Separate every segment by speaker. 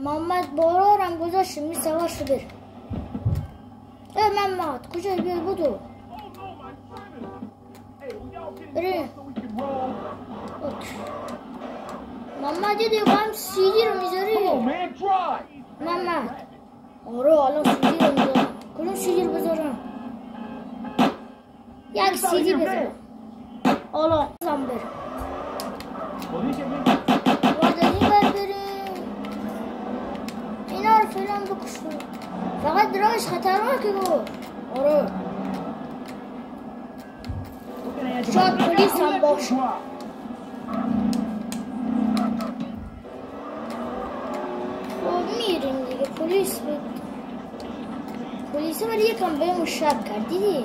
Speaker 1: محمد بارارم گذاشتیم می سوار شو بر. محمد کجا بیا بودو بره. محمد یه دیگه با هم سیدی رو میذاری. محمد آره الان سیدی رو میذارم. کدوم سیدی رو بذارم؟ یک سیدی بذارم حالا بزن بر. باید این بر بریم اینا رو فیلم بکشم. فقط دراش خطرناکه بود. آره شاید پلیس هم باشه. میریم دیگه پلیس بود. پلیس ولی یکم بهمون شک کرد دیدی؟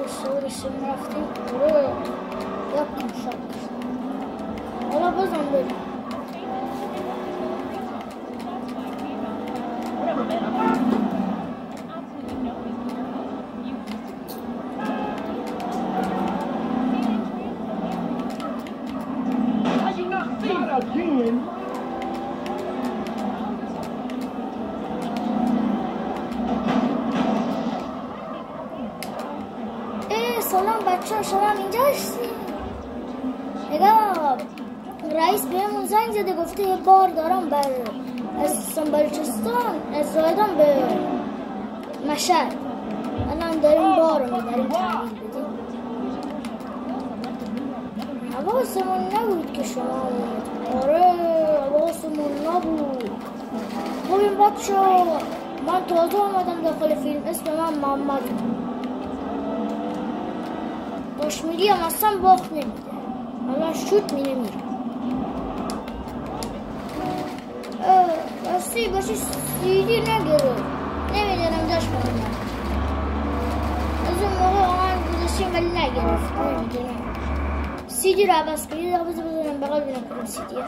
Speaker 1: سورشیم رفتیم آره یکم شک کرد. حالا بزن بریم. سلام بچه شما اینجا هستیم. نگاه رئیس بهمون زنگ زده گفته یه بار دارم از بلوچستان از زایدان به مشهد. الان داریم بار رو میداریم تحویل بدیم. حواسمون نبود که شما بود. آره حواسمون نبود. ببین بچه من تازه آمدم داخل فیلم. اسم من محمد. کشمیری هم اصلا باخت نمیده. الان شوت می نمیره. راستی باشی سیدی نگرفت. نمیدونم داشت کنم از اون موقع آهنگ گذاشتیم ولی نگرفت. نمیدونم سیدی رو عوض کنید. یه دقیقه بذارم بقیل بینم کنم سیدیه.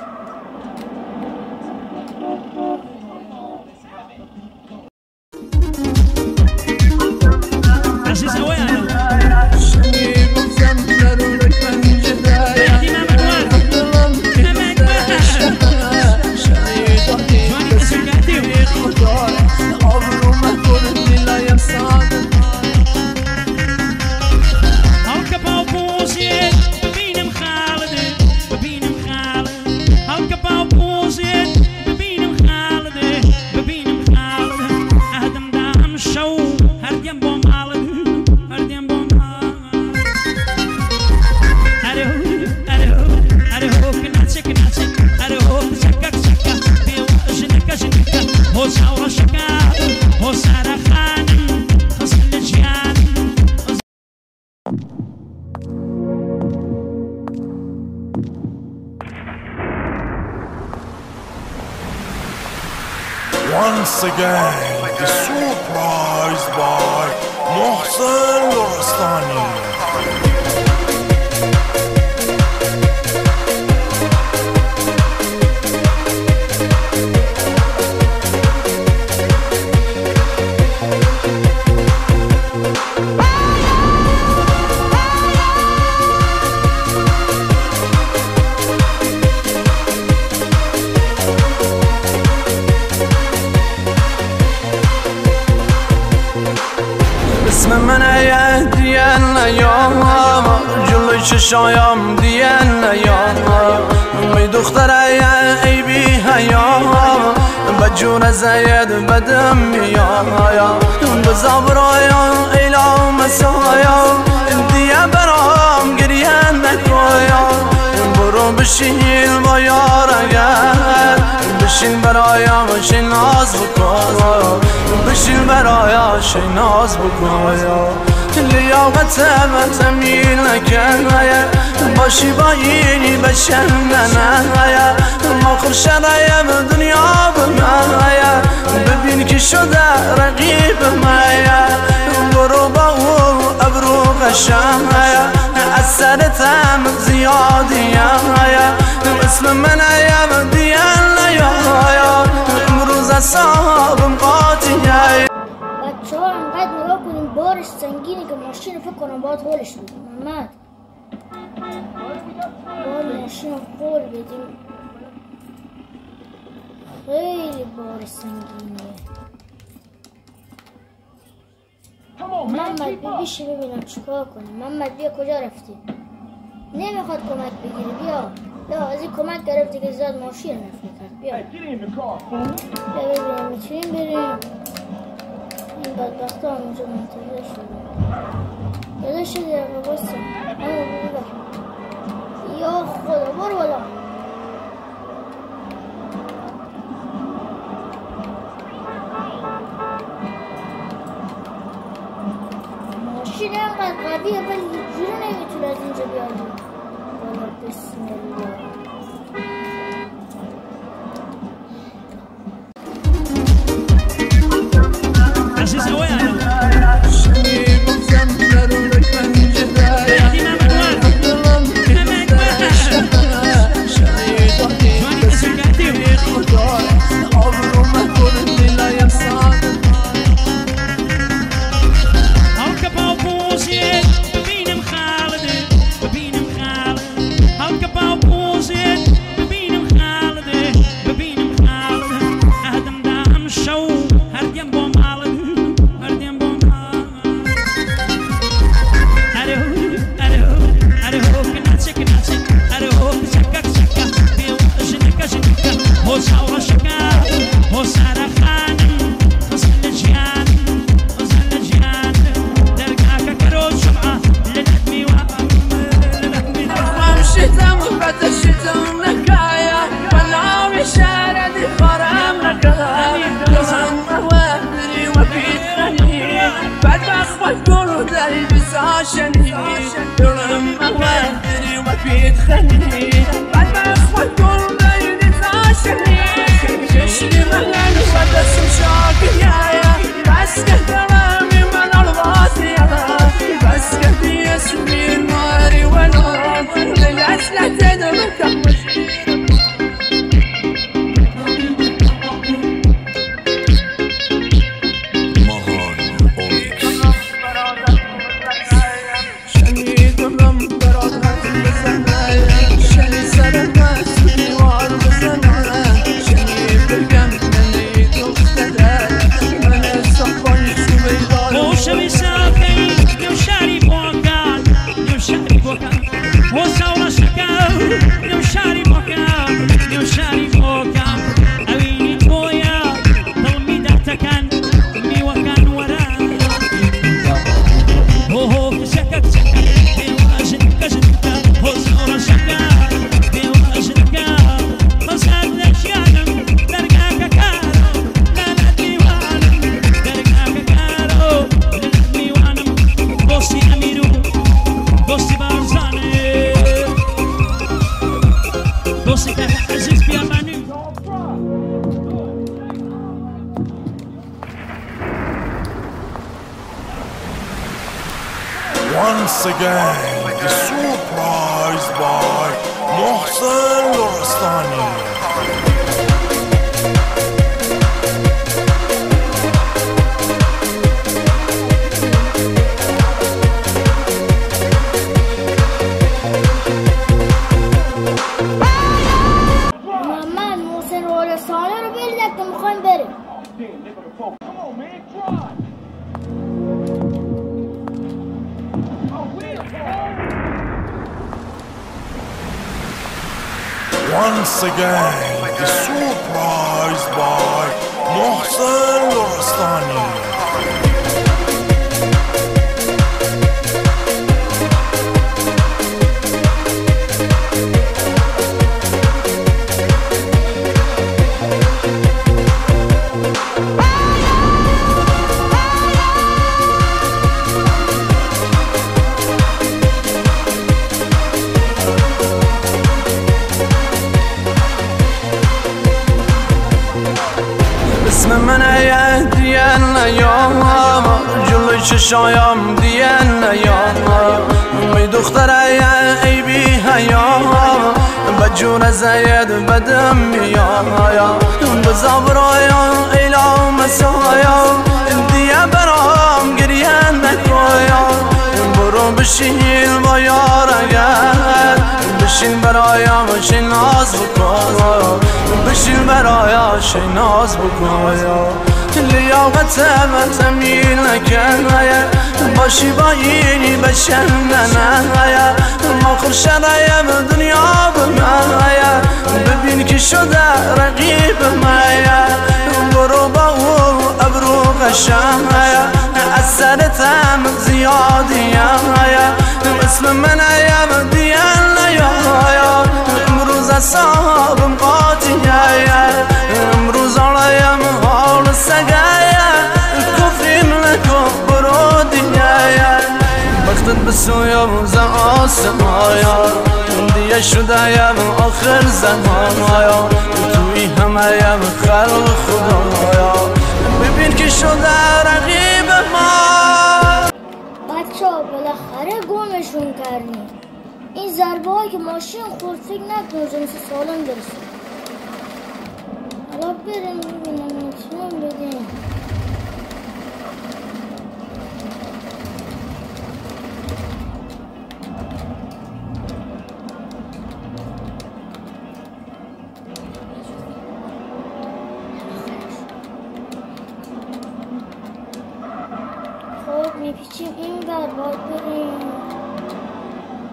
Speaker 2: Once again, the surprise by Mohsen Lorastani.
Speaker 3: من دیان نیام جلوی چشایم دیان نیام می دختره ای بی حیام بجون زید بدم میام بزا برایم ایلام مسایم دیه برام گریه نکایم برو بشین با یار اگر بشین برایم شین ناز بکن بشین برایم شین ناز بکن لیاقت من تمیل نکن باشی با اینی بشندن ما خورشرایم دنیا بمن ببین که شده رقیب من برو با او ابرو قشم از سرتم زیادیم اسم من ایم دیان نیا امروز اصابم قاطیه.
Speaker 1: بچه ها انقدر نگاه کنیم بارش سنگینه که ماشین فکر کنم باید هولش بدیم. محمد باید ماشین هول بدیم. خیلی بار سنگینیه. محمد بیشی ببینم چیکار کنیم. محمد بیا کجا رفتی؟ نمیخواد کمک بگیری. بیا از این کمک گرفتی که زیاد ماشین نفلی کرد. بیا ببینم میتونیم بریم. این بدبخت ها اونجا منتظر شده. یاده شده یقه باسم. یا خدا برو بالا. ماشین اینقدر قویه ولی جوری نمیتونه از اینجا بیاد بالا. بسم الله.
Speaker 2: Once again, the surprise by Mohsen Lorastani.
Speaker 1: محمد محسن لرستانی رو بگید که میخوایم بریم.
Speaker 2: Once again, the surprise by Mohsen Lorastani.
Speaker 3: من دیان نیام جلوی چشایم دیان نیام می دختر ای بی حیام بجون زید بدم میام بزا برایم ایلا مسایم دیه برام گریه نکایم برو بشین با یار اگر بشین برایم بشین ناز بکن بشین برایم براش ناز بکنم لیاقت من زمین نکنه باشی با اینی بشن نه ما خورشرایم دنیا بمایه ببین که شده رقیب مایه برو با او ابرو قشنگه از سرتم زیادیه اسم من ایم دیان نیایا امروز اصابم قاطیه امروز آرایم حال سگایه کفریم نکن برو دیگه وقتت بسویم ز آسمایا دیگه شدهیم آخر زمانایا توی همهیم خلق خدایا ببین که شده رقیب ما
Speaker 1: بچه ها بالاخره گمشون کردیم این ضربه هایی که ماشین خورد فکر نکنم جنس سالم برسه حالا بریم ببینم نتونم بدیم خب میپیچیم این بر باید بریم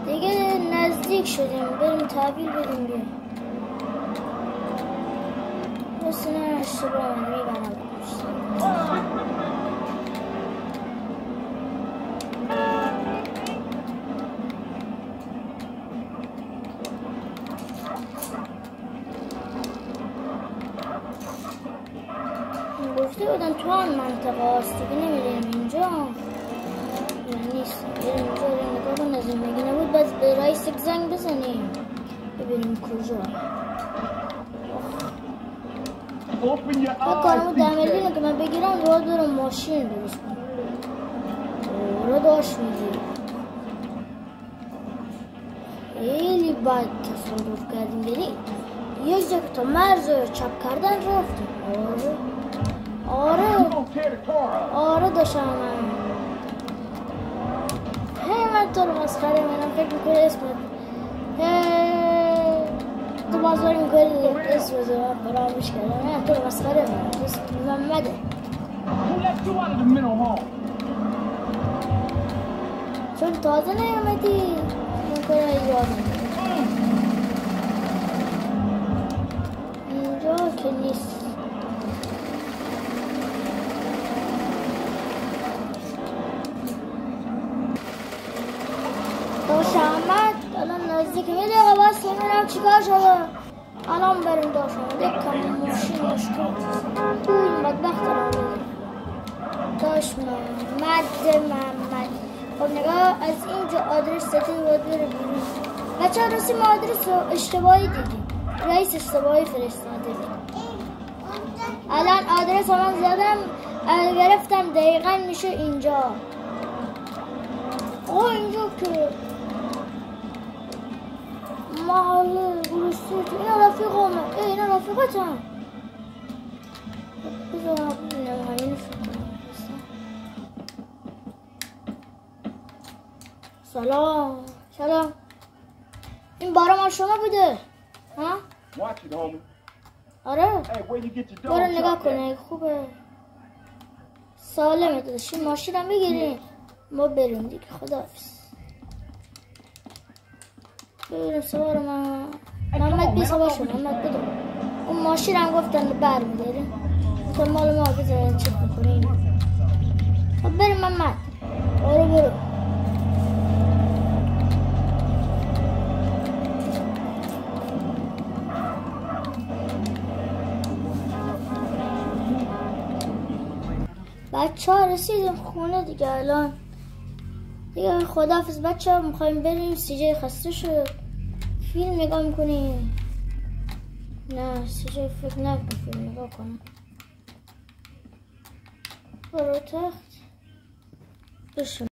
Speaker 1: دیگه نزدیک شدیم بریم تحویل بدیم بیم بس نه اشتباه من میبرم گفته بودن تو آن منطقه هست دیگه نمیدیم اینجا نیست بریم اینجا نگاه کن از این مگه نبود باید به رئیس زنگ بزنیم ببینیم کجا کارمو 10 میلیونه که من بگیرم راه دارم ماشین درست کنم را داشت میگیر خیلی بد تصادف کردیم دیدی یک جا که تا مرز چپ کردن رفتیم آره داشتم من من تو رو مسخره منم فکر میکنی اسمت تو بازاری میکنی اسم رو برامش کردم نه تو رو مسخره منم اسم محمده چون تازه نیامدی میکنه یاد اینجا که نیست داشت احمد الان نزدیک یه دقیقه باست میرم چیکار شده الان بریم داشت احمد یک کم ماشین مشکل این بدبخت رو بگیر داشت محمد خب نگاه از اینجا آدرس داده باید بره بیرون بچه ها راستی ما آدرس رو اشتباهی دیدیم رئیس اشتباهی فرستاده الان آدرس هم زدم گرفتم دقیقا میشه اینجا اینجا که محله گلوستیت اینا رفیق همه اینا رفیقت هم بذارم ببینم همین سلام این بارا مال شما بوده ها؟ آره برو نگاه کنه خوبه سالمه داداش این ماشین هم بگیریم ما بریم دیگه خداحافظ بریم سوار محمد بی سوار شد محمد بدو اون ماشین هم گفتن بر میداریم تو مال ما بذارن چک میکنیم خب بریم محمد برو بچه ها رسیدیم خونه دیگه الان دیگه خداحافظ بچه ها میخوایم بریم سیجای خسته شد فیلم نگاه میکنیم نه سیجای فکر نکن فیلم نگاه کنم برو تخت بشون